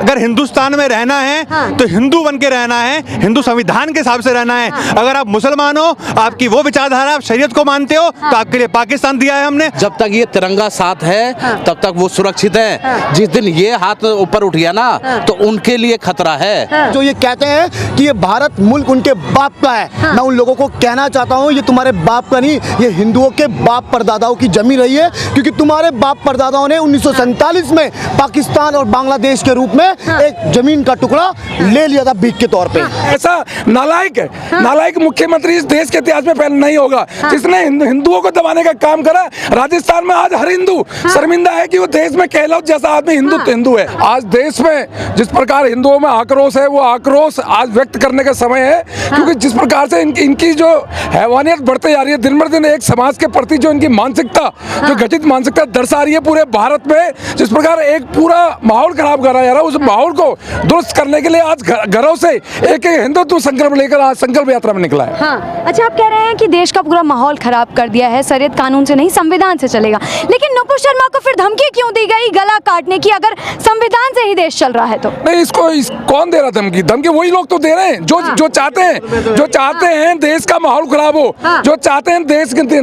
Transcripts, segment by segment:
अगर हिंदुस्तान में रहना है तो हिंदू बन के रहना है, हिंदू संविधान के हिसाब से रहना है। अगर आप मुसलमान हो, आपकी वो विचारधारा, आप शरीयत को मानते हो, तो आपके लिए पाकिस्तान दिया है हमने। जब तक ये तिरंगा साथ है तब तक वो सुरक्षित है। जिस दिन ये हाथ ऊपर उठ गया ना तो उनके लिए खतरा है। जो ये कहते हैं कि ये भारत मुल्क उनके बाप का है, मैं उन लोगों को कहना चाहता हूँ ये तुम्हारे बाप का नहीं, ये हिंदुओं के बाप परदादाओं की जमीन रही है, क्योंकि तुम्हारे बाप परदादाओं ने 1947 में पाकिस्तान और बांग्लादेश के रूप में एक जमीन का टुकड़ा ले लिया था भीख के तौर पे। ऐसा नालायक है, नालायक मुख्यमंत्री इस देश के इतिहास में पहले नहीं होगा जिसने हिंदुओं को दबाने का काम करा। राजस्थान में आज हर हिंदू शर्मिंदा है कि वो देश में कहलौत जैसा आदमी हिंदू है। आज देश में जिस प्रकार हिंदुओं में आक्रोश है, वो आक्रोश आज व्यक्त करने का समय है, क्योंकि जिस प्रकार से इनकी जो हैवानियत बढ़ते जा रही है दिन बर दिन, एक समाज के प्रति जो इनकी मानसिकता, जो घटित मानसिकता दर्शा रही है पूरे भारत में, जिस प्रकार एक पूरा माहौल खराब करा जा रहा है, उस माहौल को दुरुस्त करने के लिए आज घरों से एक हिंदुत्व संकल्प लेकर आज संकल्प यात्रा में निकला है। अच्छा, आप कह रहे हैं कि देश का पूरा माहौल खराब कर दिया है, शरीयत कानून से नहीं संविधान से चलेगा, लेकिन नुपुर शर्मा को फिर धमकी क्यों दी गई गला काटने की, अगर संविधान से ही देश चल रहा है तो? नहीं, कौन दे रहा धमकी? धमकी वही लोग तो दे रहे हैं जो चाहते हैं देश का माहौल खराब हो, जो चाहते हैं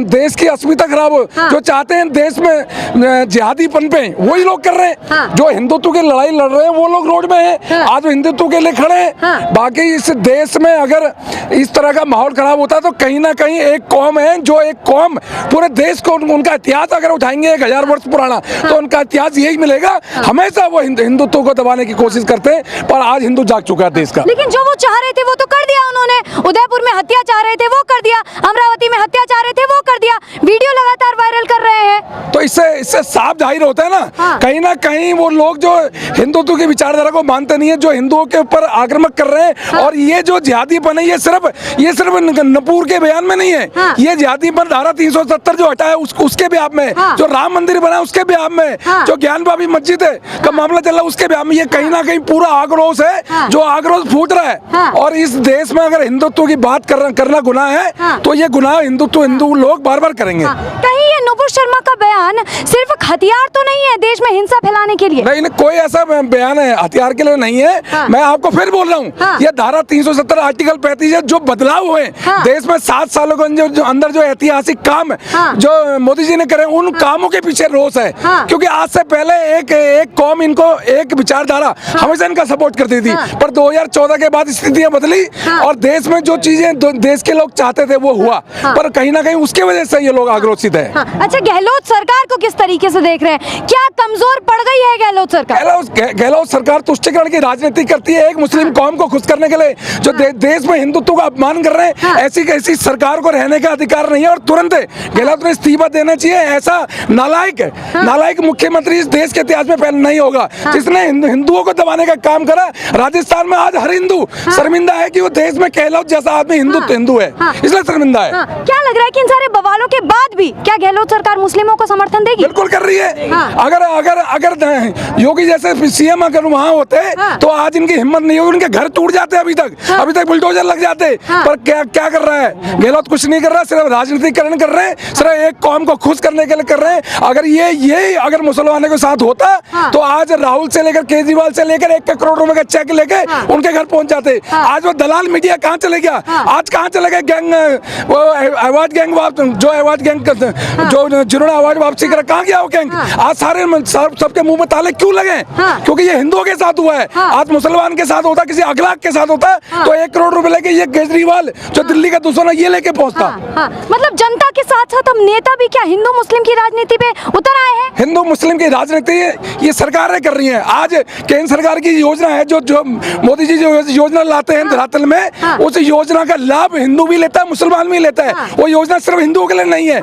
देश की अस्मिता खराब हो, जो चाहते हैं देश में जिहादी पनपे, वही लोग कर रहे हैं। जो हिंदुत्व की लड़ाई लड़ रहे हैं वो लोग रोड में हैं, आज वो हिंदुत्व के लिए खड़े हैं। बाकी इस देश में अगर इस तरह का माहौल खराब होता है तो कहीं ना कहीं एक कौम है, जो एक कौम पूरे देश को उनका इतिहास अगर उठाएंगे 1000 वर्ष पुराना, तो उनका इतिहास यही मिलेगा। हमेशा वो हिंदुत्व को दबाने की कोशिश करते हैं, पर आज हिंदू जाग चुका है देश का। लेकिन जो वो चाह रहे थे वो तो कर दिया उन्होंने। उदयपुर में हत्या चाह रहे थे वो कर दिया, अमरावती में हत्या चाह रहे थे वो कर दिया, वीडियो लगातार वायरल कर रहे हैं। तो इससे साफ जाहिर होता है ना कहीं वो लोग जो हिंदुत्व की विचारधारा को मानते नहीं है, जो हिंदुओं के ऊपर आक्रामक कर रहे हैं। और ये जो जिहादीपन है, ये सिर्फ नूपुर के बयान में नहीं है, ये जिहादीपन धारा 370 जो हटाया उसके बयान में, जो राम मंदिर बना उसके बयान में, जो ज्ञान बाबी मस्जिद का मामला चल रहा है उसके बयान में, ये कहीं ना कहीं पूरा आक्रोश है, जो आक्रोश फूट रहा है। और इस देश में अगर हिंदुत्व की बात करना गुनाह है, तो ये गुनाह हिंदू लोग बार बार करेंगे। कहीं ये नुपुर शर्मा का बयान सिर्फ हथियार तो नहीं है देश में हिंसा फैलाने के लिए? नहीं, कोई ऐसा बयान है हथियार के लिए नहीं है। मैं आपको फिर बोल रहा हूँ, ये धारा 370 आर्टिकल 35 है, जो बदलाव हुए देश में 7 सालों के अंदर, जो ऐतिहासिक काम जो मोदी जी ने करे, उन कामों के पीछे रोष है। क्योंकि आज से पहले एक कौम इनको एक विचारधारा हमेशा इनका सपोर्ट करती थी, पर 2014 के बाद स्थितियां बदली और देश में जो चीजें देश के लोग चाहते थे वो हुआ, पर कहीं ना कहीं उसके वजह से ये लोग आक्रोशित है। अच्छा, गहलोत सरकार को किस तरीके से देख रहे हैं? क्या कमजोर पड़ गई है गहलोत सरकार? गहलोत सरकार तुष्टीकरण की राजनीति करती है, एक मुस्लिम कौम को खुश करने के लिए, जो देश में हिंदुत्व का अपमान कर रहे हैं। ऐसी सरकार को रहने का अधिकार नहीं है और तुरंत गहलोत ने इस्तीफा देना चाहिए। ऐसा नालायक मुख्यमंत्री इस देश के इतिहास में पहले नहीं होगा जिसने हिंदुओं को दबाने का काम करा। राजस्थान में आज हर हिंदू शर्मिंदा है कि वो देश में कहलौत जैसा आदमी हिंदू है, इसलिए शर्मिंदा है। क्या लग रहा है कि इन सारे बवालों के बाद भी क्या गहलोत सरकार मुस्लिमों को समर्थन देगी? बिल्कुल कर रही है। अगर योगी जैसे सीएम अगर वहाँ होते तो आज इनकी हिम्मत नहीं होगी, उनके घर टूट जाते अभी तक बुलडोजर लग जाते। पर क्या कर रहा है गहलोत? कुछ नहीं कर रहा, सिर्फ राजनीतिकरण कर रहे हैं, सिर्फ एक कौम को खुश करने के लिए कर रहे हैं। अगर ये अगर मुसलमानों के साथ होता तो आज राहुल से लेकर केजरीवाल से लेकर 1 करोड़ रुपए का चेक लेके उनके घर पहुंच जाते। आज वो दलाल मीडिया कहाँ चले गया? आज कहाँ चले गए गैंग, वो अवार्ड गैंग, जो जिन्होंने अवार्ड वापसी करा, कहाँ गया वो गैंग? आज सारे सबके मुंह में ताले क्यों लगे? क्योंकि ये हिंदुओं के साथ हुआ है। आज मुसलमान के साथ होता, किसी अखलाक के साथ होता तो 1 करोड़ रुपए लेके ये केजरीवाल जो दिल्ली का दुश्मन है ये लेके पहुंचता। मतलब जनता के साथ साथ अब नेता भी क्या हिंदू मुस्लिम की राजनीति पे उतर आए हैं? हिंदू मुस्लिम की राजनीति ये सरकारें कर रही हैं। आज केंद्र सरकार की योजना है, जो मोदी जी जो योजना लाते हैं धरातल में, उस योजना का लाभ हिंदू भी लेता है, मुसलमान भी लेता है। वो योजना सिर्फ हिंदुओं के लिए नहीं है।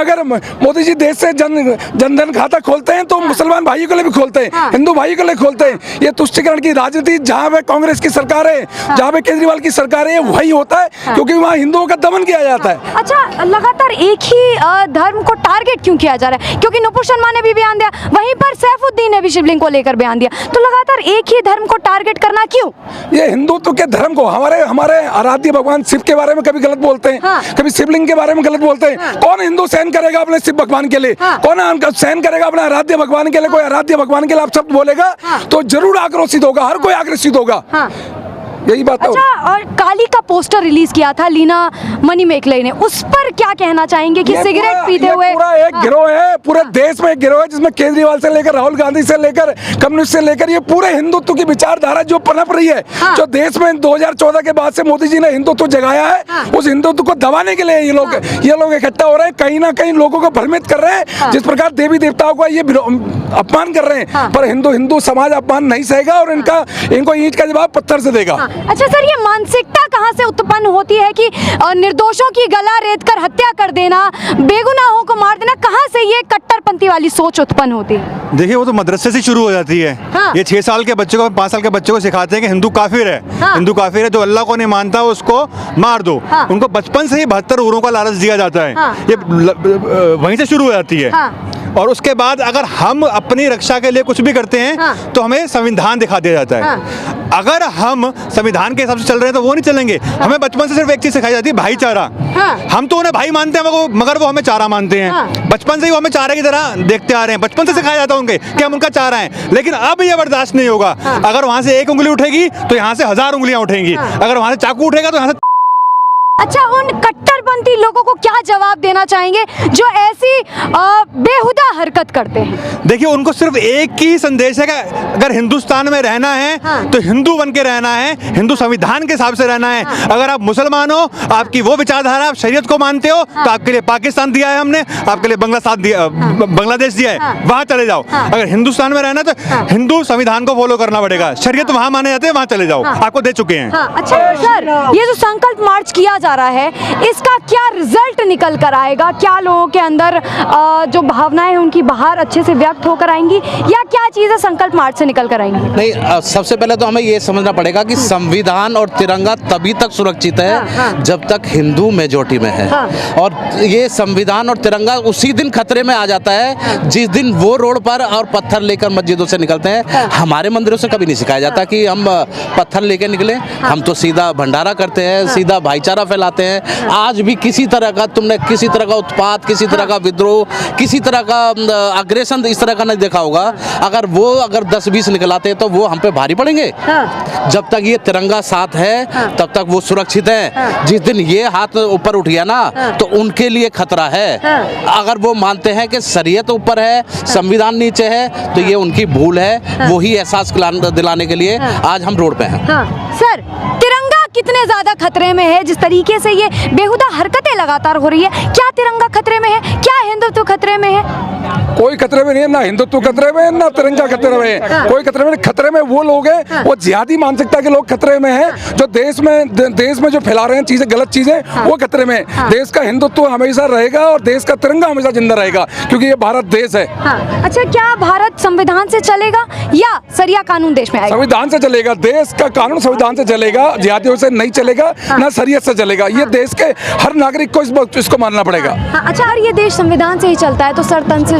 अगर मोदी जी देश से जनधन खाता खोलते हैं तो मुसलमान भाइयों के लिए भी खोलते हैं, हिंदू भाइयों के लिए खोलते हैं। ये तुष्टीकरण की राजनीति जहाँ पे कांग्रेस की सरकार है, जहाँ पे केजरीवाल की सरकार है, वही होता है, क्योंकि वहाँ हिंदुओं का दमन किया जाता है। अच्छा, लगातार एक ही धर्म को टारगेट क्यों किया जा रहा है? क्योंकि नुपुर शर्मा ने भी बयान दिया, वहीं पर सैफुद्दीन ने भी शिवलिंग को लेकर बयान दिया, तो लगातार एक ही धर्म को टारगेट करना क्यों? ये हिंदुत्व के धर्म को, हमारे आराध्य भगवान शिव के बारे में कभी गलत बोलते हैं, कभी शिवलिंग के बारे में गलत बोलते हैं। कौन हिंदू सहन करेगा? करेगा अपने शिव भगवान के लिए, कौन सहन करेगा अपने आराध्य भगवान के लिए, कोई आराध्य भगवान के लिए आप शब्द बोलेगा तो जरूर आक्रोशित होगा, हर कोई आक्रोशित होगा। यही बात है। अच्छा, और काली का पोस्टर रिलीज किया था लीना मणिमेखले ने, उस पर क्या कहना चाहेंगे कि सिगरेट पीते हुए पूरा एक गिरोह है, पूरे देश में एक गिरोह है जिसमें केजरीवाल से लेकर राहुल गांधी से लेकर कम्युनिस्ट से लेकर ये पूरे हिंदुत्व की विचारधारा जो पनप रही है, जो देश में 2014 के बाद से मोदी जी ने हिंदुत्व जगाया है, उस हिंदुत्व को दबाने के लिए ये लोग इकट्ठा हो रहे हैं, कहीं ना कहीं लोगों को भ्रमित कर रहे हैं। जिस प्रकार देवी देवताओं का ये अपमान कर रहे हैं, पर हिंदू समाज अपमान नहीं सहेगा और इनको ईंट का जवाब पत्थर से देगा। अच्छा सर, ये मानसिकता कहाँ से उत्पन्न होती है कि निर्दोषों की गला रेत कर हत्या कर देना, बेगुनाहों को मार देना, कहाँ से ये कट्टरपंथी वाली सोच उत्पन्न होती है? देखिए, वो तो मदरसे से शुरू हो जाती है। ये 6 साल के बच्चे को, 5 साल के बच्चे को सिखाते हैं कि हिंदू काफिर है, हिंदू काफिर है, जो अल्लाह को नहीं मानता उसको मार दो। उनको बचपन से ही 72 उरों का लालच दिया जाता है। ये वहीं से शुरू हो जाती है। और उसके बाद अगर हम अपनी रक्षा के लिए कुछ भी करते हैं तो हमें संविधान दिखा दिया जाता है। अगर हम संविधान के हिसाब से चल रहे हैं तो वो नहीं चलेंगे। हमें बचपन से सिर्फ एक चीज सिखाई जाती है, भाईचारा। हम तो उन्हें भाई मानते हैं मगर वो हमें चारा मानते हैं। बचपन से ही वो हमें चारे की तरह देखते आ रहे हैं, बचपन से सिखाया जाता है उनके कि हम उनका चारा हैं। लेकिन अब ये बर्दाश्त नहीं होगा। अगर वहां से एक उंगली उठेगी तो यहाँ से 1000 उंगलियां उठेंगी। अगर वहां से चाकू उठेगा तो यहाँ से। अच्छा, उन कट्टरपंथी लोगों को क्या जवाब देना चाहेंगे जो ऐसी बेहुदा हरकत करते हैं? देखिए, उनको सिर्फ एक ही संदेश है कि अगर हिंदुस्तान में रहना है तो हिंदू बन के रहना है, हिंदू संविधान के हिसाब से रहना है। अगर आप मुसलमान हो, आपकी वो विचारधारा, आप शरीयत को मानते हो, तो आपके लिए पाकिस्तान दिया है हमने, आपके लिए बांग्लादेश दिया है, वहां चले जाओ। अगर हिंदुस्तान में रहना तो हिंदू संविधान को फॉलो करना पड़ेगा, शरीयत वहां माने जाते हैं, वहां चले जाओ, आपको दे चुके हैं। अच्छा सर, ये जो संकल्प मार्च किया जा रहा है, इसका क्या रिजल्ट निकल कर आएगा? क्या लोगों के अंदर जो भावनाएं हैं उनकी बाहर अच्छे से व्यक्त होकर आएंगी, या क्या चीजें संकल्प मार्च से निकल कर आएंगी? नहीं, सबसे पहले तो हमें ये समझना पड़ेगा कि संविधान और तिरंगा तभी तक सुरक्षित है जब तक हिंदू मेजॉरिटी में है। और ये संविधान और तिरंगा उसी दिन खतरे में आ जाता है जिस दिन वो रोड पर और पत्थर लेकर मस्जिदों से निकलते हैं। हमारे मंदिरों से कभी नहीं सिखाया जाता कि हम पत्थर लेकर निकले। हम तो सीधा भंडारा करते हैं, सीधा भाईचारा फैलाते हैं। आज भी किसी तरह का तुमने किसी तरह का उत्पात, किसी तरह का विद्रोह, किसी तरह का अग्रेशन इस तरह का नहीं देखा होगा। अगर 10-20 निकलाते तो वो हम पे भारी पड़ेंगे। जब तक ये तिरंगा साथ है तब तक वो सुरक्षित है। जिस दिन ये हाथ ऊपर उठ गया ना तो उनके लिए खतरा है। अगर वो मानते हैं कि शरीयत ऊपर है, संविधान नीचे है, तो ये उनकी भूल है। वही एहसास दिलाने के लिए आज हम रोड पे हैं। सर, तिरंगा कितने ज्यादा खतरे में है? जिस तरीके से ये बेहुदा हरकतें लगातार हो रही है, क्या तिरंगा खतरे में है? क्या हिंदुत्व खतरे में है? कोई खतरे में नहीं है, ना हिंदुत्व खतरे में, ना तिरंगा खतरे में है। कोई खतरे में नहीं। खतरे में वो लोग हैं, वो जिहादी मानसिकता के लोग खतरे में हैं, जो देश में जो फैला रहे हैं चीजें, गलत चीजें, वो खतरे में। देश का हिंदुत्व हमेशा रहेगा और देश का तिरंगा हमेशा जिंदा रहेगा, क्योंकि ये भारत देश है। अच्छा, क्या भारत संविधान से चलेगा या सरिया कानून देश में आएगा? संविधान से चलेगा। देश का कानून संविधान से चलेगा, जिहादियों से नहीं चलेगा, ना शरीयत से चलेगा। ये देश के हर नागरिक को इसको मानना पड़ेगा। अच्छा, और ये देश संविधान से ही चलता है तो सरतन से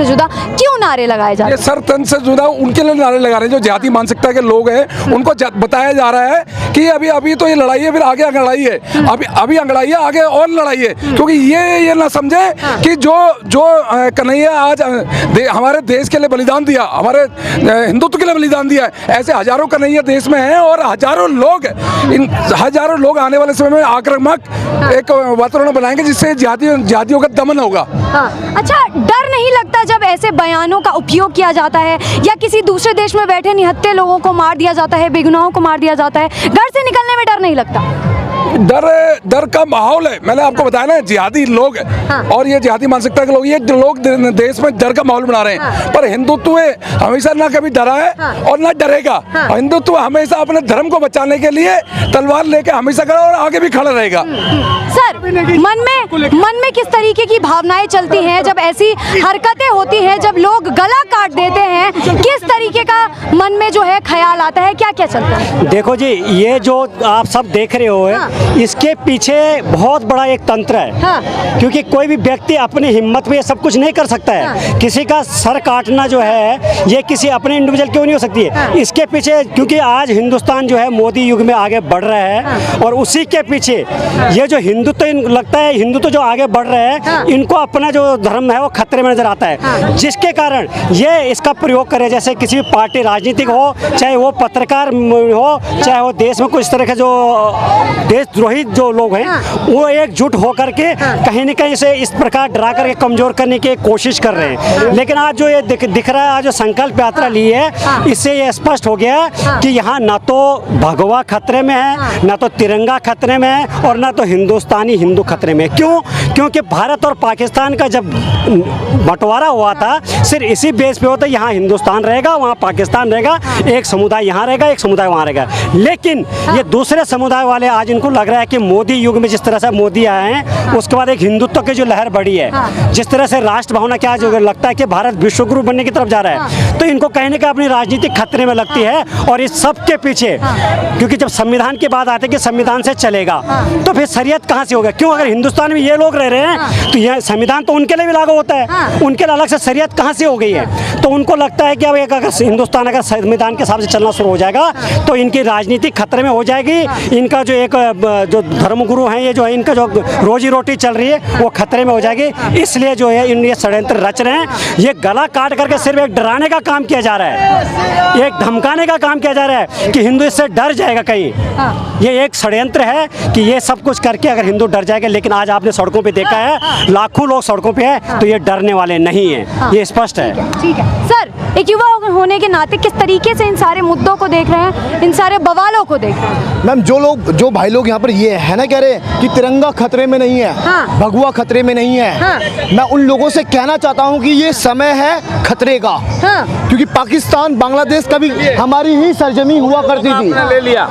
जुदा क्यों नारे लगाए जाते हैं? ये सरतन से जुदा उनके लिए नारे लगा रहे हैं जो जाति मानसिकता के लोग हैं। उनको बताया जा रहा है कि अभी तो ये लड़ाई है, फिर आगे लड़ाई है, अभी लड़ाई है, आगे और लड़ाई है। क्योंकि ये ना समझे कि जो कन्हैया आज हमारे देश के लिए बलिदान दिया, हमारे हिंदुत्व के लिए बलिदान दिया, ऐसे हजारों कन्हैया देश में हैं और हजारों लोग आने वाले समय में आक्रामक एक वातावरण बनाएंगे जिससे जिहादियों का दमन होगा। अच्छा, डर नहीं लगता जब ऐसे बयानों का उपयोग किया जाता है या किसी दूसरे देश में बैठे निहत्थे लोगों को मार दिया जाता है, बेगुनाहों को मार दिया जाता है, घर से निकलने में डर नहीं लगता? डर का माहौल है। मैंने आपको बताया ना, जिहादी लोग और ये जिहादी मानसिकता के लोग, ये लोग देश में डर का माहौल बना रहे हैं। पर हिंदुत्व हमेशा ना कभी डरा है और ना डरेगा। हिंदुत्व हमेशा अपने धर्म को बचाने के लिए तलवार लेके हमेशा खड़ा और आगे भी खड़ा रहेगा। सर, मन में किस तरीके की भावनाएं चलती हैं जब ऐसी हरकतें होती हैं, जब लोग गला काट देते हैं? किस तरीके का मन में जो है ख्याल आता है, क्या क्या चलता है? देखो जी, ये जो आप सब देख रहे हो इसके पीछे बहुत बड़ा एक तंत्र है। हाँ। क्योंकि कोई भी व्यक्ति अपनी हिम्मत में ये सब कुछ नहीं कर सकता है। हाँ। किसी का सर काटना जो है ये किसी अपने इंडिविजुअल क्यों नहीं हो सकती है। हाँ। इसके पीछे क्योंकि आज हिंदुस्तान जो है मोदी युग में आगे बढ़ रहा है। हाँ। और उसी के पीछे ये जो हिंदुत्व लगता है, हिंदुत्व जो आगे बढ़ रहे हैं, हाँ। इनको अपना जो धर्म है वो खतरे में नजर आता है। हाँ। जिसके कारण ये इसका प्रयोग करे, जैसे किसी भी पार्टी राजनीतिक हो, चाहे वो पत्रकार हो, चाहे वो देश में कुछ तरह के जो देशद्रोही जो लोग हैं, हाँ। वो एकजुट होकर के कहीं न कहीं से इस प्रकार डरा करके कमजोर करने की कोशिश कर रहे हैं। लेकिन आज जो ये दिख रहा है, आज जो संकल्प यात्रा ली है, इससे ये स्पष्ट हो गया कि यहाँ ना तो भगवा खतरे में है, ना तो तिरंगा खतरे में है, और ना तो हिंदुस्तानी हिंदू खतरे में। क्यों? क्योंकि भारत और पाकिस्तान का जब बंटवारा हुआ था, सिर्फ इसी बेस पे होता है, यहाँ हिंदुस्तान रहेगा, वहाँ पाकिस्तान रहेगा, एक समुदाय यहाँ रहेगा, एक समुदाय वहाँ रहेगा। लेकिन ये दूसरे समुदाय वाले आज इनको लग रहा है कि मोदी युग में जिस तरह से मोदी आए हैं, उसके बाद एक हिंदुत्व की जो लहर बढ़ी है, जिस तरह से राष्ट्र भावना क्या जो लगता है कि भारत विश्व गुरु बनने की तरफ जा रहा है, तो इनको कहीं ना कहीं अपनी राजनीतिक खतरे में लगती है। और इस सब के पीछे, क्योंकि जब संविधान की बात आती है कि संविधान से चलेगा, तो फिर शरीयत कहाँ से होगा? क्यों? अगर हिंदुस्तान में ये लोग रह रहे हैं, तो यह संविधान तो उनके लिए भी लागू होता है, उनके लिए अलग से शरीयत कहाँ से हो गई है? तो उनको लगता है कि अब अगर हिंदुस्तान अगर संविधान के हिसाब से चलना शुरू हो जाएगा, तो इनकी राजनीतिक खतरे में हो जाएगी, इनका जो एक जो धर्मगुरु हैं, ये जो है इनका जो रोजी रोटी चल रही है वो खतरे में हो जाएगी। इसलिए जो है इन ये षड्यंत्र रच रहे हैं। ये गला काट करके सिर्फ एक डराने का काम किया जा रहा है, एक धमकाने का काम किया जा रहा है कि हिंदू इससे डर जाएगा कहीं। ये एक षड्यंत्र है कि ये सब कुछ करके अगर हिंदू डर जाएगा। लेकिन आज आपने सड़कों पे देखा है, लाखों लोग सड़कों पे हैं, तो ये डरने वाले नहीं हैं, ये स्पष्ट है। ठीक है सर, एक युवा होने के नाते किस तरीके से इन सारे मुद्दों को देख रहे हैं, इन सारे बवालों को देख रहे हैं? मैम, जो भाई लोग यहाँ पर ये है ना कह रहे हैं कि तिरंगा खतरे में नहीं है, हाँ। भगवा खतरे में नहीं है, हाँ। मैं उन लोगों से कहना चाहता हूँ कि ये समय है खतरे का। हाँ। क्योंकि पाकिस्तान बांग्लादेश कभी हमारी ही सरजमी हुआ करती थी। ले लिया।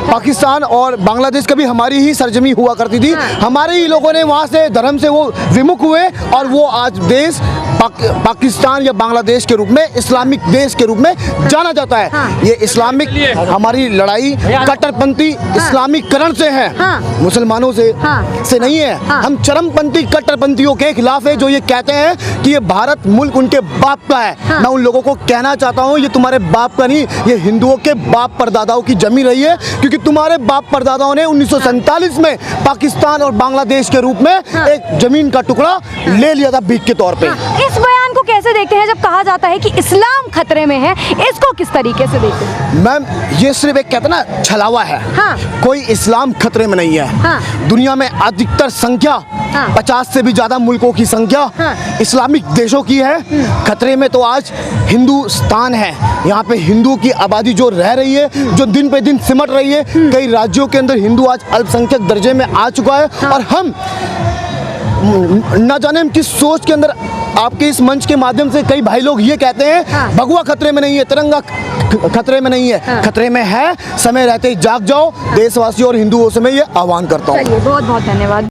पाकिस्तान और बांग्लादेश कभी हमारी ही सरजमी हुआ करती थी। हमारे ही लोगों ने वहाँ से धर्म से वो विमुख हुए और वो आज देश पाकिस्तान या बांग्लादेश के रूप में इस्लामिक देश के रूप में जाना जाता है। हाँ। ये इस्लामिक हमारी लड़ाई कट्टरपंथी इस्लामीकरण से है, हाँ। मुसलमानों से नहीं है। हाँ। हम चरमपंथी कट्टरपंथियों के खिलाफ है जो ये कहते हैं कि ये भारत मुल्क उनके बाप का है। हाँ। मैं उन लोगों को कहना चाहता हूँ ये तुम्हारे बाप का नहीं, ये हिंदुओं के बाप परदादाओं की जमी रही है। क्योंकि तुम्हारे बाप परदादाओं ने 1947 में पाकिस्तान और बांग्लादेश के रूप में एक जमीन का टुकड़ा ले लिया था भीख के तौर पे। इस बयान को कैसे देखते हैं जब कहा जाता है कि इस्लाम खतरे में है? इसको किस तरीके से देखते हैं? मैम, ये सिर्फ एक कहते ना छलावा है। हाँ। कोई इस्लाम खतरे में नहीं है। हाँ। दुनिया में अधिकतर संख्या हाँ। 50 से भी ज्यादा मुल्कों की संख्या हाँ। इस्लामिक देशों की है। खतरे में तो आज हिंदुस्तान है। यहाँ पे हिंदू की आबादी जो रह रही है, जो दिन पे दिन सिमट रही है, कई राज्यों के अंदर हिंदू आज अल्पसंख्यक दर्जे में आ चुका है। हाँ। और हम न जाने हम किस सोच के अंदर आपके इस मंच के माध्यम से कई भाई लोग ये कहते हैं हाँ। भगवा खतरे में नहीं है, तिरंगा खतरे में नहीं है। हाँ। खतरे में है, समय रहते ही जाग जाओ। देशवासियों और हिंदुओं से मैं ये आह्वान करता हूँ। चलिए, बहुत बहुत धन्यवाद।